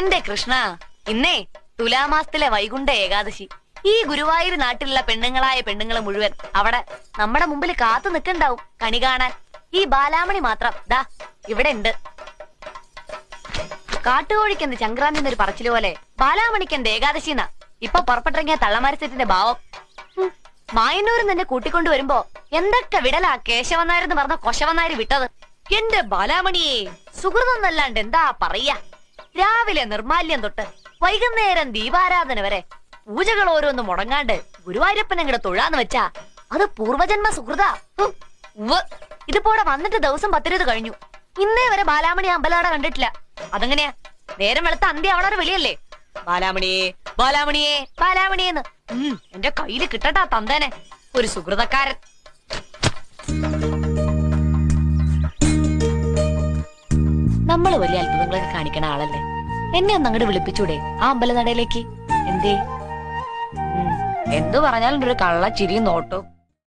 എന്റെ കൃഷ്ണ, ഇന്നേ തുലാമാസത്തിലെ വൈകുണ്ഠ ഏകാദശി. ഈ ഗുരുവായൂർ നാട്ടിലുള്ള പെണ്ണുങ്ങൾ മുഴുവൻ അവിടെ നമ്മുടെ മുമ്പിൽ കാത്തു നിൽക്കണ്ടാവും കണി കാണാൻ. ഈ ബാലാമണി മാത്രം ദാ ഇവിടെ ഉണ്ട്. കാട്ടുകോഴിക്കെന്ത് ചങ്ക്രാന്തി എന്നൊരു പറച്ചില് പോലെ ബാലാമണിക്കെന്ത് ഏകാദശി എന്നാ ഇപ്പൊ പുറപ്പെട്ടിറങ്ങിയ തള്ളമാരത്തിന്റെ ഭാവം. മായന്നൂരിൽ നിന്നെ കൂട്ടിക്കൊണ്ടു വരുമ്പോ എന്തൊക്കെ വിടലാ കേശവനാരെന്ന് പറഞ്ഞ കൊശവനാര് വിട്ടത്. എന്റെ ബാലാമണിയെ സുഹൃതന്നല്ലാണ്ട് എന്താ പറയാ. രാവിലെ നിർമാല്യം തൊട്ട് വൈകുന്നേരം ദീപാരാധന വരെ പൂജകൾ ഓരോന്നും മുടങ്ങാണ്ട് ഗുരുവായൂരപ്പനങ്ങടെ തൊഴാന്ന് വെച്ചാ അത് പൂർവജന്മ സുഹൃത. ഇതിപ്പോടെ വന്നിട്ട് ദിവസം 10 കഴിഞ്ഞു. ഇന്നേ വരെ ബാലാമണി അമ്പലാട കണ്ടിട്ടില്ല. അതെങ്ങനെയാ? നേരം വെളുത്ത അന്ത്യ അവളൊരു വിളിയല്ലേ, ബാലാമണിയെ ബാലാമണിയെ ബാലാമണിയെന്ന്. എന്റെ കയ്യില് കിട്ടട്ടാ തന്തേനെ, ഒരു സുഹൃതക്കാരൻ. നമ്മള് വലിയ അത്ഭുതങ്ങളൊക്കെ കാണിക്കണ ആളല്ലേ. എന്നെ ഒന്ന് അങ്ങോട്ട് വിളിപ്പിച്ചൂടെ ആ അമ്പലനടയിലേക്ക്? എന്തേ? എന്തു പറഞ്ഞാലും ഒരു കള്ള ചിരിയും നോട്ടും.